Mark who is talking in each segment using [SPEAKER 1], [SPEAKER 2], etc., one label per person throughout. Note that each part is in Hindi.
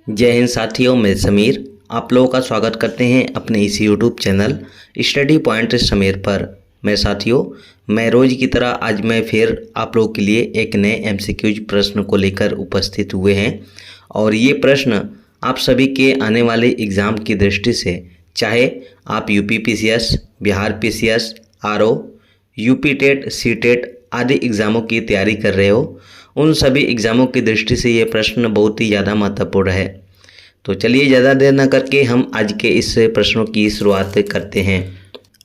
[SPEAKER 1] जय हिंद साथियों, मैं समीर आप लोगों का स्वागत करते हैं अपने इस YouTube channel study point Sameer पर। मैं रोज़ की तरह आज मैं फिर आप लोगों के लिए एक नए एमसीक्यूज प्रश्न को लेकर उपस्थित हुए हैं और ये प्रश्न आप सभी के आने वाले एग्ज़ाम की दृष्टि से, चाहे आप UP PCS, Bihar PCS, RO, UP TET, C TET आदि एग्ज़ामों की तैयारी कर रहे हो, उन सभी एग्ज़ामों की दृष्टि से ये प्रश्न बहुत ही ज़्यादा महत्वपूर्ण है। तो चलिए ज़्यादा देर न करके हम आज के इस प्रश्नों की शुरुआत करते हैं।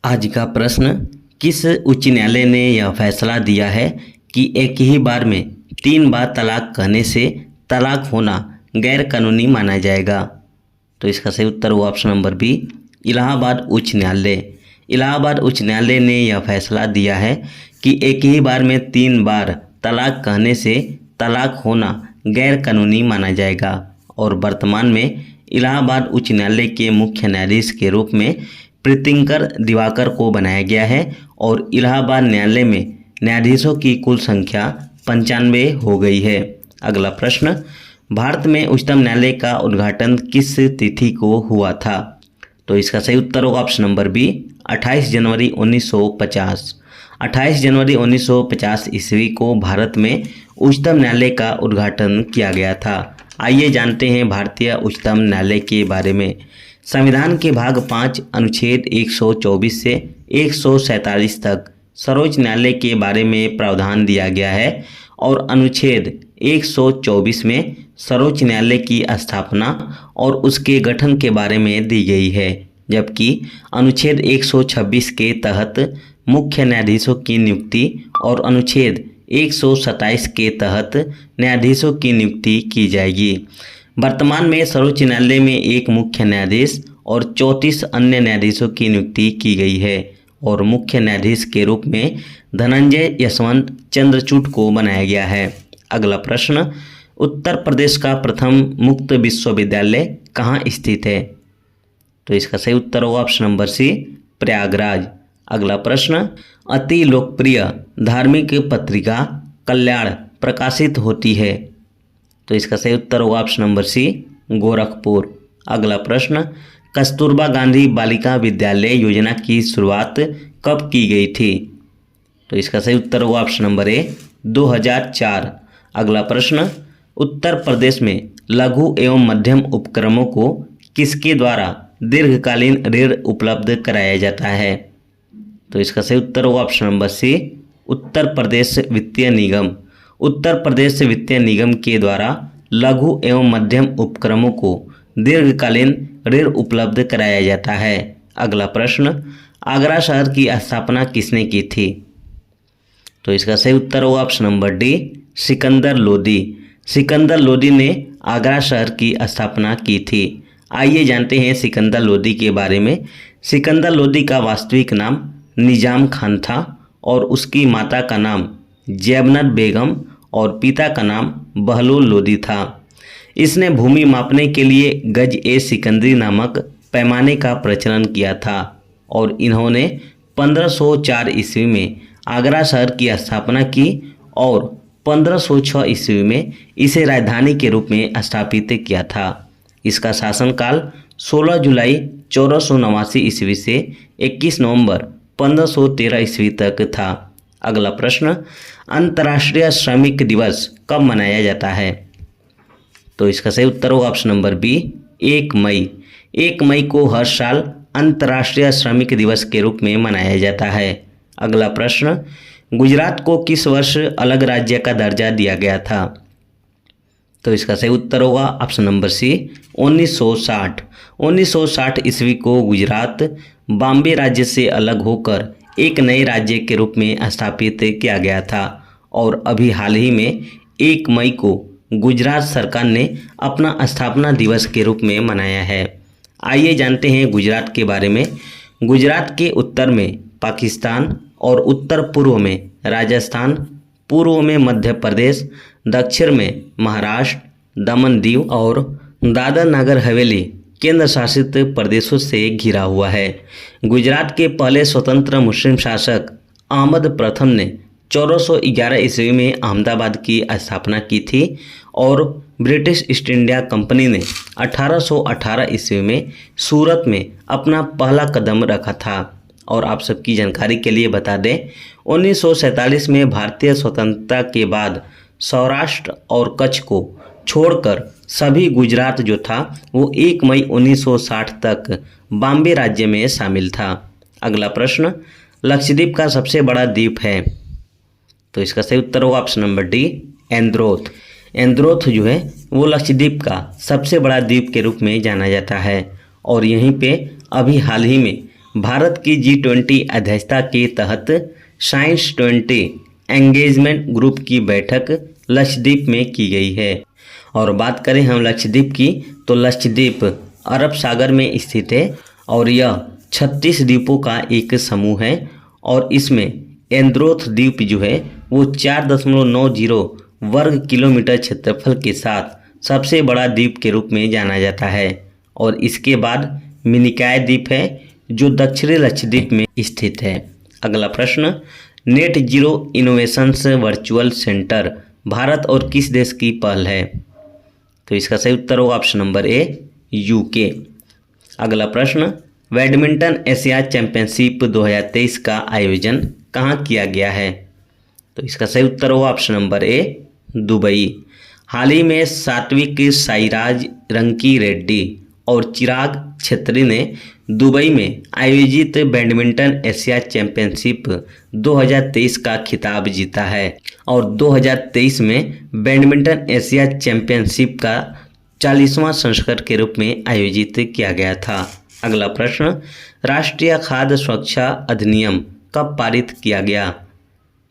[SPEAKER 1] आज का प्रश्न, किस उच्च न्यायालय ने यह फैसला दिया है कि एक ही बार में 3 बार तलाक कहने से तलाक होना गैर कानूनी माना जाएगा? तो इसका सही उत्तर हुआ ऑप्शन नंबर बी, इलाहाबाद उच्च न्यायालय। इलाहाबाद उच्च न्यायालय ने यह फैसला दिया है कि एक ही बार में 3 बार तलाक कहने से तलाक होना गैर कानूनी माना जाएगा और वर्तमान में इलाहाबाद उच्च न्यायालय के मुख्य न्यायाधीश के रूप में प्रीतिंकर दिवाकर को बनाया गया है और इलाहाबाद न्यायालय में न्यायाधीशों की कुल संख्या 95 हो गई है। अगला प्रश्न, भारत में उच्चतम न्यायालय का उद्घाटन किस तिथि को हुआ था? तो इसका सही उत्तर होगा ऑप्शन नंबर बी, 28 जनवरी 1950। 28 जनवरी 1950 ईस्वी को भारत में उच्चतम न्यायालय का उद्घाटन किया गया था। आइए जानते हैं भारतीय उच्चतम न्यायालय के बारे में। संविधान के भाग 5 अनुच्छेद 124 से 147 तक सर्वोच्च न्यायालय के बारे में प्रावधान दिया गया है और अनुच्छेद 124 में सर्वोच्च न्यायालय की स्थापना और उसके गठन के बारे में दी गई है, जबकि अनुच्छेद 126 के तहत मुख्य न्यायाधीशों की नियुक्ति और अनुच्छेद 127 के तहत न्यायाधीशों की नियुक्ति की जाएगी। वर्तमान में सर्वोच्च न्यायालय में एक मुख्य न्यायाधीश और 34 अन्य न्यायाधीशों की नियुक्ति की गई है और मुख्य न्यायाधीश के रूप में धनंजय यशवंत चंद्रचूड़ को बनाया गया है। अगला प्रश्न, उत्तर प्रदेश का प्रथम मुक्त विश्वविद्यालय कहाँ स्थित है? तो इसका सही उत्तर होगा ऑप्शन नंबर सी, प्रयागराज। अगला प्रश्न, अति लोकप्रिय धार्मिक पत्रिका कल्याण प्रकाशित होती है? तो इसका सही उत्तर होगा ऑप्शन नंबर सी, गोरखपुर। अगला प्रश्न, कस्तूरबा गांधी बालिका विद्यालय योजना की शुरुआत कब की गई थी? तो इसका सही उत्तर होगा ऑप्शन नंबर ए, 2004। अगला प्रश्न, उत्तर प्रदेश में लघु एवं मध्यम उपक्रमों को किसके द्वारा दीर्घकालीन ऋण उपलब्ध कराया जाता है? तो इसका सही उत्तर होगा ऑप्शन नंबर सी, उत्तर प्रदेश वित्तीय निगम। उत्तर प्रदेश वित्तीय निगम के द्वारा लघु एवं मध्यम उपक्रमों को दीर्घकालीन ऋण उपलब्ध कराया जाता है। अगला प्रश्न, आगरा शहर की स्थापना किसने की थी? तो इसका सही उत्तर होगा option number D, Sikandar Lodi. Sikandar Lodi ने आगरा शहर की स्थापना की थी। आइए जानते हैं सिकंदर लोदी के बारे में। सिकंदर लोदी का वास्तविक नाम निजाम खान था और उसकी माता का नाम जैबनर बेगम और पिता का नाम बहलोल लोदी था। इसने भूमि मापने के लिए गज ए सिकंदरी नामक पैमाने का प्रचलन किया था और इन्होंने 1504 ईस्वी में आगरा शहर की स्थापना की और 1506 ईस्वी में इसे राजधानी के रूप में स्थापित किया था। इसका शासनकाल 16 जुलाई 1489 ईस्वी से 21 नवंबर 1513 ईस्वी तक था। अगला प्रश्न, अंतर्राष्ट्रीय श्रमिक दिवस कब मनाया जाता है? तो इसका सही उत्तर होगा ऑप्शन नंबर बी, 1 मई। 1 मई को हर साल अंतर्राष्ट्रीय श्रमिक दिवस के रूप में मनाया जाता है। अगला प्रश्न, गुजरात को किस वर्ष अलग राज्य का दर्जा दिया गया था? तो इसका सही उत्तर होगा ऑप्शन नंबर सी, 1960। 1960 ईस्वी को गुजरात बॉम्बे राज्य से अलग होकर एक नए राज्य के रूप में स्थापित किया गया था और अभी हाल ही में 1 मई को गुजरात सरकार ने अपना स्थापना दिवस के रूप में मनाया है। आइए जानते हैं गुजरात के बारे में। गुजरात के उत्तर में पाकिस्तान और उत्तर पूर्व में राजस्थान, पूर्व में मध्य प्रदेश, दक्षिण में महाराष्ट्र, दमन दीव और दादर नगर हवेली केंद्र शासित प्रदेशों से घिरा हुआ है। गुजरात के पहले स्वतंत्र मुस्लिम शासक अहमद प्रथम ने 1411 ईस्वी में अहमदाबाद की स्थापना की थी और ब्रिटिश ईस्ट इंडिया कंपनी ने 1818 ईस्वी में सूरत में अपना पहला कदम रखा था। और आप सबकी जानकारी के लिए बता दें, 1947 में भारतीय स्वतंत्रता के बाद सौराष्ट्र और कच्छ को छोड़कर सभी गुजरात जो था वो 1 मई 1960 तक बॉम्बे राज्य में शामिल था। अगला प्रश्न, लक्षद्वीप का सबसे बड़ा द्वीप है। तो इसका सही उत्तर होगा ऑप्शन नंबर डी, एंद्रोथ। एंद्रोथ जो है वो लक्षद्वीप का सबसे बड़ा द्वीप के रूप में जाना जाता है। और यहीं पे अभी हाल ही में भारत की G20 अध्यक्षता के तहत साइंस 20 एंगेजमेंट ग्रुप की बैठक लक्षद्वीप में की गई है। और बात करें हम लक्षद्वीप की, तो लक्षद्वीप अरब सागर में स्थित है और यह 36 द्वीपों का एक समूह है। और इसमें एंद्रोथ द्वीप जो है वो 4.90 वर्ग किलोमीटर क्षेत्रफल के साथ सबसे बड़ा द्वीप के रूप में जाना जाता है। और इसके बाद मिनिकॉय द्वीप है जो दक्षिणी लक्षद्वीप में स्थित है। अगला प्रश्न, net zero innovations virtual centre Bharat और किस देश की पहल है। तो इसका सही उत्तर होगा ऑप्शन नंबर ए, यूके। अगला प्रश्न, बैडमिंटन एशिया चैंपियनशिप 2023 का आयोजन कहाँ किया गया है। तो इसका सही उत्तर होगा ऑप्शन नंबर ए, दुबई। हाल ही में सात्विक साईराज रंकी रेड्डी और चिराग छेत्री ने दुबई में आयोजित बैडमिंटन एशिया चैंपियनशिप 2023 का खिताब जीता है। और 2023 में बैडमिंटन एशिया चैंपियनशिप का 40वां संस्करण के रूप में आयोजित किया गया था। अगला प्रश्न, राष्ट्रीय खाद्य सुरक्षा अधिनियम कब पारित किया गया।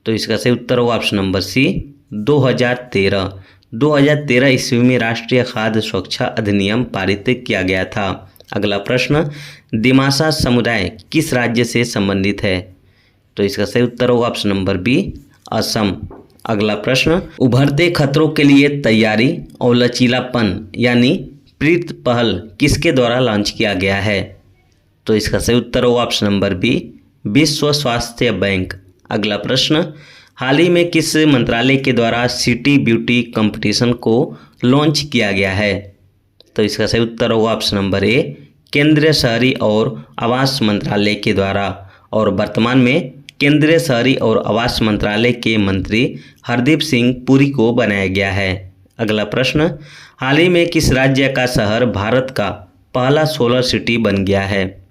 [SPEAKER 1] तो इसका सही उत्तर होगा ऑप्शन नंबर सी, 2013। 2013 ईस्वी में राष्ट्रीय खाद्य सुरक्षा अधिनियम पारित किया गया था। अगला प्रश्न, दिमासा समुदाय किस राज्य से संबंधित है। तो इसका सही उत्तर होगा ऑप्शन नंबर बी, असम। अगला प्रश्न, उभरते खतरों के लिए तैयारी और लचीलापन यानी प्रीत पहल किसके द्वारा लॉन्च किया गया है। तो इसका सही उत्तर होगा ऑप्शन नंबर बी, विश्व स्वास्थ्य बैंक। अगला प्रश्न, हाल ही में किस मंत्रालय के द्वारा सिटी ब्यूटी कंपटीशन को लॉन्च किया गया है। तो इसका सही उत्तर होगा ऑप्शन नंबर ए, केंद्रीय शहरी और आवास मंत्रालय के द्वारा। और वर्तमान में केंद्रीय शहरी और आवास मंत्रालय के मंत्री हरदीप सिंह पुरी को बनाया गया है। अगला प्रश्न, हाल ही में किस राज्य का शहर भारत का पहला सोलर सिटी बन गया है।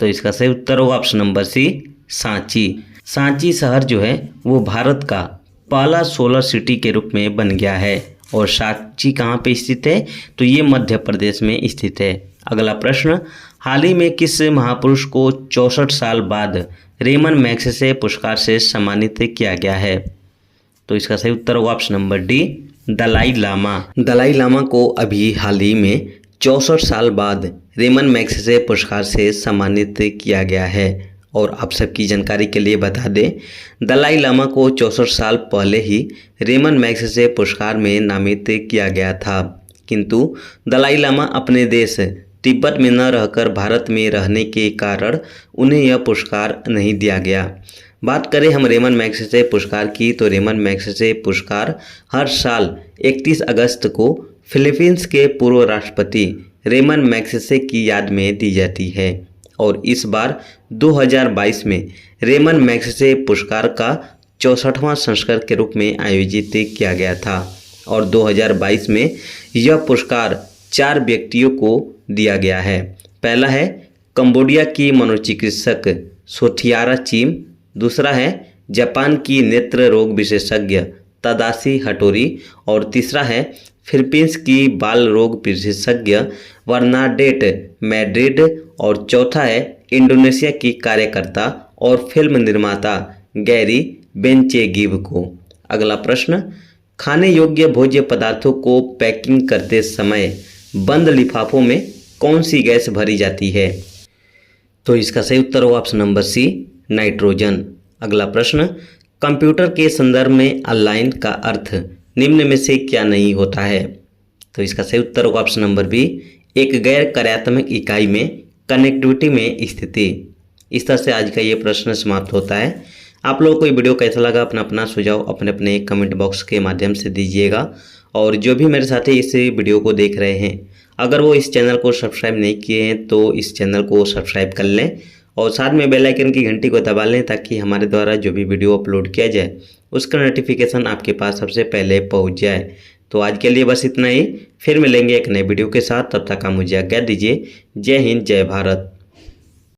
[SPEAKER 1] तो इसका सही उत्तर होगा option number C, Sanchi. Sanchi शहर जो है वो भारत का पहला सोलर सिटी के रूप में बन गया है। और सांची कहाँ पे स्थित है, तो ये मध्य प्रदेश में स्थित है। अगला प्रश्न, हाल ही में किस महापुरुष को 64 साल बाद रेमन मैग्सेसे पुरस्कार से सम्मानित किया गया है। तो इसका सही उत्तर होगा option number D, Dalai Lama. Dalai Lama को अभी हाल ही में 64 साल बाद रेमन मैग्सेसे पुरस्कार से सम्मानित किया गया है। और आप सबकी जानकारी के लिए बता दें, दलाई लामा को 64 साल पहले ही रेमन मैग्सेसे पुरस्कार में नामित किया गया था। किंतु दलाई लामा अपने देश तिब्बत में न रहकर भारत में रहने के कारण उन्हें यह पुरस्कार नहीं दिया गया। बात करें हम रेमन मैग्सेसे पुरस्कार की, तो रेमन मैग्सेसे पुरस्कार हर साल 31 अगस्त को फिलीपींस के पूर्व राष्ट्रपति रेमन मैग्सेसे की याद में दी जाती है। और इस बार 2022 में रेमन मैग्सेसे पुरस्कार का 64वां संस्करण के रूप में आयोजित किया गया था। और 2022 में यह पुरस्कार 4 व्यक्तियों को दिया गया है। पहला है कंबोडिया की मनोचिकित्सक सोथियारा चिम, दूसरा है जापान की नेत्र रोग विशेषज्ञ तदाशी हटोरी, और तीसरा है फिलीपींस की बाल रोग विशेषज्ञ बर्नाडेट मैड्रिड, और चौथा है इंडोनेशिया की कार्यकर्ता और फिल्म निर्माता गैरी बेंचेगिव को। अगला प्रश्न, खाने योग्य भोज्य पदार्थों को पैकिंग करते समय बंद लिफाफों में कौन सी गैस भरी जाती है। तो इसका सही उत्तर होगा ऑप्शन नंबर सी, नाइट्रोजन। अगला प्रश्न, कंप्यूटर के संदर्भ में ऑनलाइन का अर्थ निम्न में से क्या नहीं होता है। तो इसका सही उत्तर होगा ऑप्शन नंबर बी, एक गैर कार्यात्मक इकाई में कनेक्टिविटी में स्थिति। इस तरह से आज का ये प्रश्न समाप्त होता है। आप लोगों को ये वीडियो कैसा लगा, अपना सुझाव अपने अपने कमेंट बॉक्स के माध्यम से दीजिएगा। और जो भी मेरे साथी इस वीडियो को देख रहे हैं, अगर वो इस चैनल को सब्सक्राइब नहीं किए हैं तो इस चैनल को सब्सक्राइब कर लें और साथ में बेल आइकन की घंटी को दबा लें ताकि हमारे द्वारा जो भी वीडियो अपलोड किया जाए उसका नोटिफिकेशन आपके पास सबसे पहले पहुंच जाए। तो आज के लिए बस इतना ही, फिर मिलेंगे एक नए वीडियो के साथ। तब तक आप मुझे आज्ञा दीजिए। जय हिंद, जय भारत।